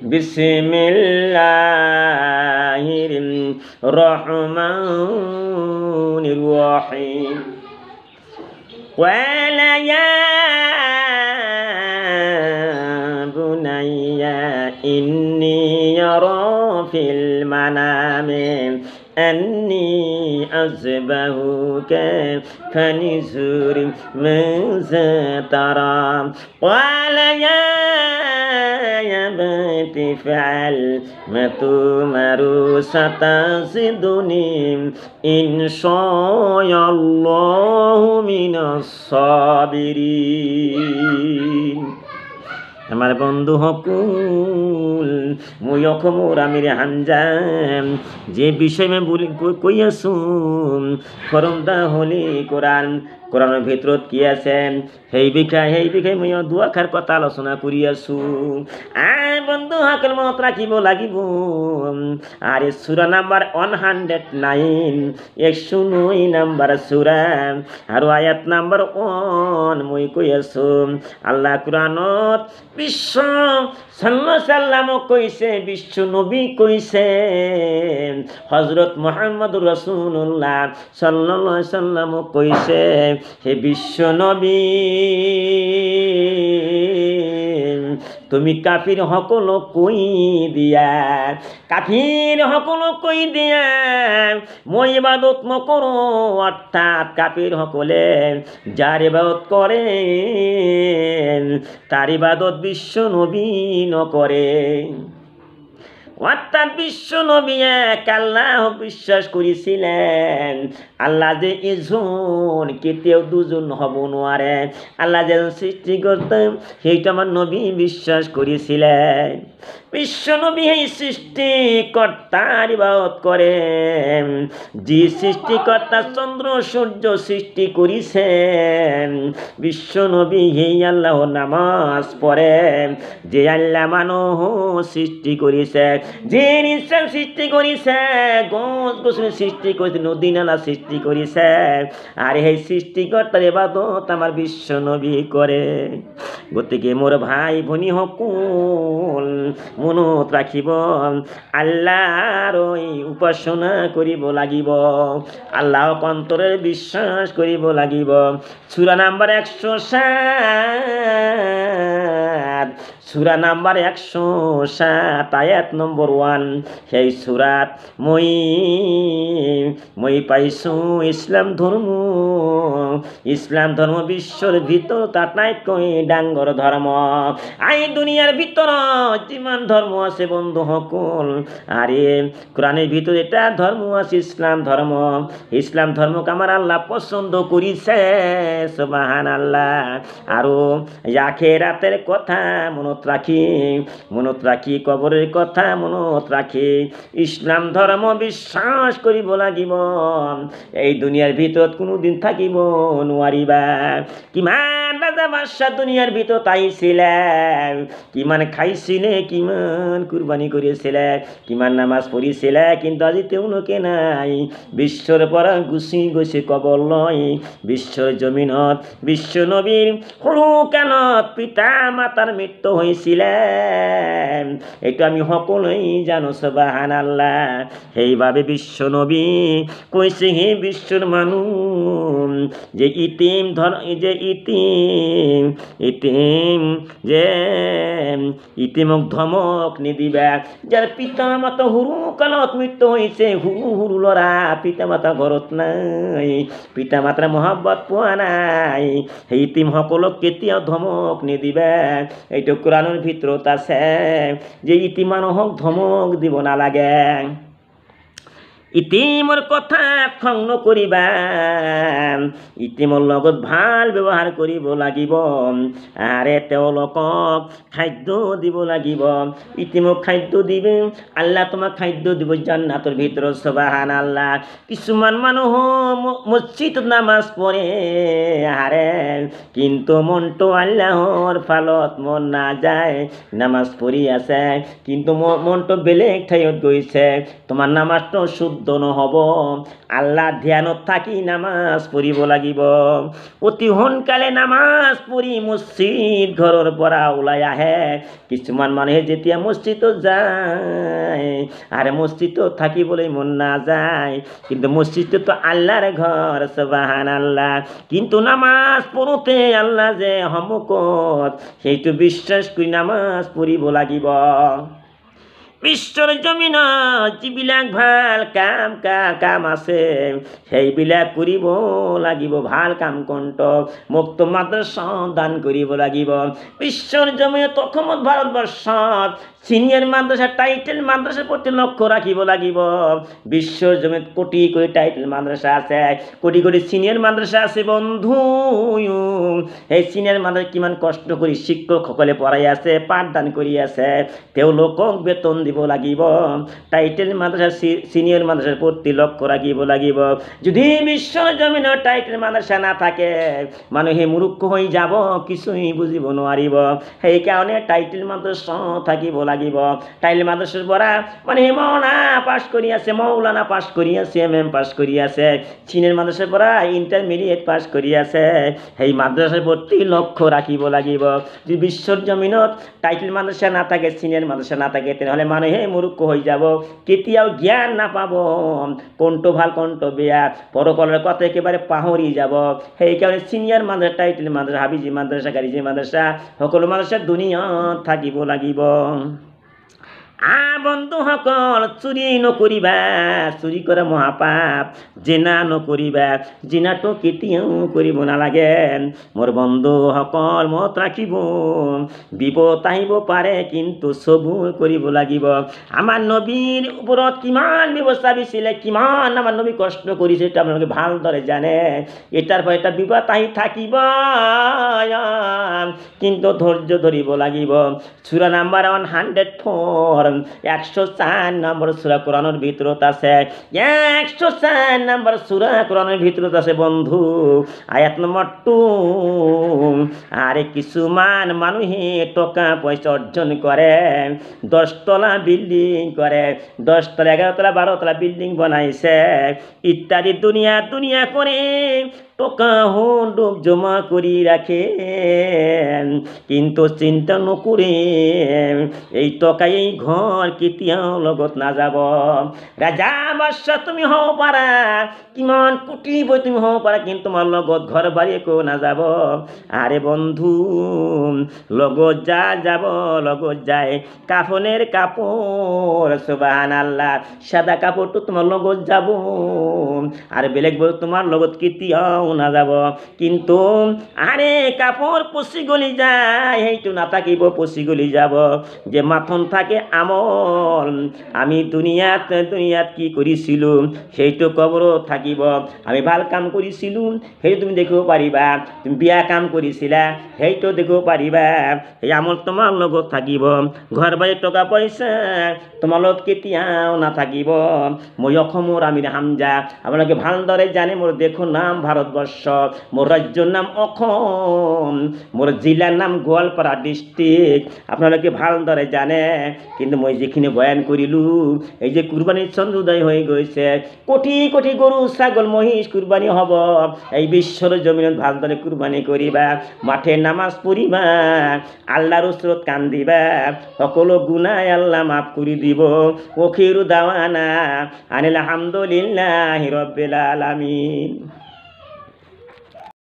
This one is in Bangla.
বিসমিল্লাহির রহমানির রহিম ওয়ালা ইয়া বুনাইয়া ইন্নী আরা ফিল মানামি أني أذبحك فانظر ماذا ترى قال يا أبت افعل ما تؤمر ستجدني إن شاء الله من الصابرين আমার বন্ধু হকুল মই অখমর আমির হামজা যে বিষয় আমি বলি কইয়াছু ফরমদা হলি কোরআনের ভিতৰত কি আছে সেই বিষয়ে মই দুআখাৰ কথা আলোচনা কৰি আছো বন্ধু সকল মনত ৰাখিব লাগিব আৰু সূরা নাম্বার 109 109 নাম্বার সূরা আৰু আয়াত নাম্বার 1 মই কৈ আছো আল্লাহ কোরআনত বিশ্ব সাল্লাল্লাহু সাল্লাম কইছে বিশ্ব নবী কইছে হযরত মুহাম্মদুর রাসূলুল্লাহ সাল্লাল্লাহু সাল্লাম কইছে হে বিশ্ব নবী তুমি কাফির সকল কই দিয়া মই ইবাদত নকৰো অর্থাৎ কাফির সকলে যার ইবাদত করে তার ইবাদত বিশ্ব নবী নকরে অর্থাৎ বিশ্ব নবী এক আল্লাহ বিশ্বাস করেছিলেন আল্লাহ যে এজন কেতেও দুজন হব নোৱাৰে আল্লাহ যে সৃষ্টি করতেন সেইটা আমার নবী বিশ্বাস করেছিলেন বিশ্ব নবী এই সৃষ্টিকর্তার ইবাদত করেন যে সৃষ্টিকর্তা চন্দ্র সূর্য সৃষ্টি করেছেন বিশ্ব নবী এই আল্লাহ নামাজ পড়ে যে আল্লাহ মানব সৃষ্টি করেছে যে নিশ্চয় সৃষ্টি করেছে গছ গছনি সৃষ্টি করেছে নদী নালা সৃষ্টি করেছে আর এই সৃষ্টিকর্তার ইবাদত আমার বিশ্ব নবী করে গতিকে মোর ভাই ভনী সকল মনত রাখিব আল্লাহর উপাসনা করিব লাগিব আল্লাহ অন্তরের বিশ্বাস করিব লাগিব সূরা নাম্বার 107 সূরা নাম্বার 107 আয়াত নম্বর 1 সেই সূরাত মই পাইছো ইসলাম ধর্ম বিশ্বর ভিতর তাটাইতকৈ ডাঙর ধর্ম আই দুনিয়ার ভিতর যিমান ধর্ম আছে বন্ধু সকল আরে কোরআনের ভিতর এটা ধর্ম আছে ইসলাম ধর্মকে আমার আল্লাহ পছন্দ করিছে সুবহানাল্লাহ আৰু আখিরাতের কথা মনত রাখি কবরের কথা মনত রাখি ইসলাম ধর্ম বিশ্বাস করিব লাগিব এই দুনিয়ার ভিতর কোনোদিন থাকিব নোৱাৰিবা কিমান রাজা বাদশাহ দুনিয়ার ভিতর আইছিলে কিমান খাইছিলে কিমান কুরবানি করেছিলে কিমান নামাজ পড়িছিলে কিন্তু আজি তেওঁলোকে নাই বিশ্বর পৰা গুচি গৈছে কবর লয় বিশ্বর জমিনত বিশ্ব নবীর সৰু কালত পিতা মাতার মৃত্যু হয়েছিলে এটা আমি সকলেই জানো সুবহানাল্লাহ সেইভাবে বিশ্ব নবী কইছে হে বিশ্বর মানুষ যে ইতিম ইতিমক ধমক নিদিবা যার পিতা মাতা সৰু কালত মৃত্যু হয়েছে সৰু লৰা পিতা মাতা ঘৰত নাই পিতা মাতাৰ মহব্বত পোৱা নাই সেই ইতিম সকলক কেতিয়াও ধমক নিদিবা এইটো কোরআনের ভিতৰত আছে যে ইতিম মানুহক ধমক দিব নালাগে ইতিমৰ কথা খং নকৰিবা ইতিমৰ লগত ভাল ব্যৱহাৰ কৰিব লাগিব আৰে তেওঁলোকক খাদ্য দিব লাগিব ইতিমক খাদ্য দিবে আল্লাহ তোমাক খাদ্য দিব জান্নাতৰ ভিতৰত সুবহানাল্লাহ কিছুমান মানুহ মসজিদত নামাজ পঢ়ে আৰে কিন্তু মনটো আল্লাহৰ ফালত মন নাযায় নামাজ পঢ়ি আছে কিন্তু মনটো বেলেগ ঠাইত গৈছে তোমাৰ নামাজটো শুদ্ধ শুদ্ধ নহ'ব আল্লাহ ধ্যানত থাকি নামাজ পঢ়িব লাগিব অতি সোনকালে নামাজ পঢ়ি মছজিদ ঘৰৰ পৰা ওলাই আহে কিছুমান মানুহে যেতিয়া মছজিদত যায় আৰু মছজিদত থাকিবলৈ মন নাযায় কিন্তু মছজিদটো আল্লাহৰ ঘৰ সুবহানাল্লাহ কিন্তু নামাজ পঢ়োতে আল্লাহ যে সন্মুখত সেইটো বিশ্বাস কৰি নামাজ পঢ়িব লাগিব বিশ্বৰ জমিনত যিবিলাক ভাল কাম আছে সেইবিলাক কৰিব লাগিব ভাল কাম কণ্ঠ মুক্ত মাদ্ৰাসা দান কৰিব লাগিব বিশ্বৰ জমিনত অসমত ভাৰতবৰ্ষত সিনিয়র মাদ্রাসা টাইটেল মাদ্রাসার প্রতি লক্ষ্য রাখিব লাগিব বিশ্বৰ জমিত কোটি কোটি টাইটেল মাদ্রাসা আছে কোটি কোটি সিনিয়র মাদ্রাসা আছে বন্ধু এই সিনিয়র মাদ্রাসা কিমান কষ্ট কৰি শিক্ষকসকলে পঢ়াই আছে পাঠদান কৰি আছে তেওঁলোকক বেতন দিব লাগিব টাইটেল মাদ্রাসা সিনিয়র মাদ্রাসার প্রতি লক্ষ্য রাখিব লাগিব যদি বিশ্বৰ জমিনত টাইটেল মাদ্রাসা না থাকে মানুহে মূৰ্খ হৈ যাব কিছুই বুজিব নোৱাৰিব সেইকাৰণে টাইটেল মাদ্রাসা থাকিব লাগিব টাইটেল মাদ্রাসাৰ পৰা মানে মৌলানা পাস কৰি আছে মৌলানা পাস কৰি আছে এমএম পাস কৰি আছে সিনিয়র মাদ্রাসাৰ পৰা ইন্টারমিডিয়েট পাস কৰি আছে সেই মাদ্রাসাৰ প্ৰতি লক্ষ্য ৰাখিব লাগিব যদি বিশ্বৰ জমিনত টাইটেল মাদ্রাসা না থাকে সিনিয়র মাদ্রাসা না থাকে তেনেহলে মানুহে মূৰ্খ হৈ যাব কেতিয়াও জ্ঞান নাপাব কোনটো ভাল কোনটো বেয়া পৰকালৰ কথা একেবাৰে পাহৰি যাব সেইকাৰণে সিনিয়র মাদ্রাসা টাইটেল মাদ্রাসা হাবিজি মাদ্রাসা গাৰিজি মাদ্রাসা সকলো মাদ্রাসা দুনিয়াত থাকিব লাগিব বন্ধুসকল চুৰি নকৰিবা চুৰি কৰা মহাপাপ জিনা নকৰিবা জিনাটো কেতিয়াও কৰিব নালাগে মোৰ বন্ধুসকল মনত ৰাখিব বিপদ আহিব পাৰে কিন্তু সবুৰ কৰিব লাগিব আমাৰ নবীৰ ওপৰত কিমান ব্যৱস্থা দিছিলে কিমান আমাৰ নবী কষ্ট কৰিছে এটা আপোনালোকে ভালদৰে জানে এটাৰ পৰা এটা বিপদ আহি থাকিব কিন্তু ধৈৰ্য ধৰিব লাগিব সূরা নাম্বার 104 104 নম্বর সূরা কোরআনের ভিতৰত আছে 104 নম্বর সূরা কোরআনের ভিতৰত আছে বন্ধু আয়াত নম্বর 2 আরে কিছুমান মানুহে টকা পয়সা অর্জন করে 10 তলা বিল্ডিং করে 10 তলা 11 তলা 12 তলা বিল্ডিং বানাইছে ইত্যাদি দুনিয়া করে টকা ডুব জমা কৰি রাখে কিন্তু চিন্তা নকৰে এই টকা এই ঘৰ কেতিয়াও লগত না যাব ৰাজা বাদশাহ তুমি হব পাৰা কিমান কোটিপতি তুমি হব পাৰা কিন্তু তোমাৰ লগত ঘৰ বাৰী একো না যাব আরে বন্ধু লগত যাব লগত যায় কাফনের কাপড় সুবহানাল্লাহ সাদা কাপড়টো তোমার লগত যাব আর বেলেগ বস্তু তোমার লগত কেতিয়াও না যাব কিন্তু আরে কাপড় পচি গলি যায় সেইটো নাথাকিব পচি গলি যাব যে মাথন থাকে আমল আমি দুনিয়াত কি কৰিছিলো সেইটো কবৰত থাকিব আমি ভাল কাম কৰিছিলো সেইটো তুমি দেখিব পাৰিবা তুমি বিয়া কাম কৰিছিলা সেইটো দেখিব পাৰিবা এই আমল তোমাৰ লগত থাকিব ঘৰ বাৰী টকা পইচা তোমাৰ লগত কেতিয়াও নাথাকিব মই অসমৰ আমিৰ হামজা আপোনালোকে ভালদৰে জানে মোৰ দেশৰ নাম ভাৰতবৰ্ষ মোৰ ৰাজ্যৰ নাম অসম মোৰ জিলাৰ নাম গোৱালপাৰা ডিস্ট্ৰিক্ট আপোনালোকে ভালদৰে জানে কিন্তু মই যিখিনি বয়ান কৰিলো এই যে কুরবানিৰ চন্দ্ৰ উদয় হৈ গৈছে কোটি কোটি গৰু ছাগল মহিষ কুরবানি হ'ব এই বিশ্বৰ জমিনত ভালদৰে কুরবানি কৰিবা মাঠে নামাজ পঢ়িবা আল্লাহৰ ওচৰত কান্দিবা সকলো গুনাহ আল্লাহ মাফ কৰি দিব ওখিৰু দাৱানা আনিল হামদুলিল্লাহি ৰাব্বিল আলামিন।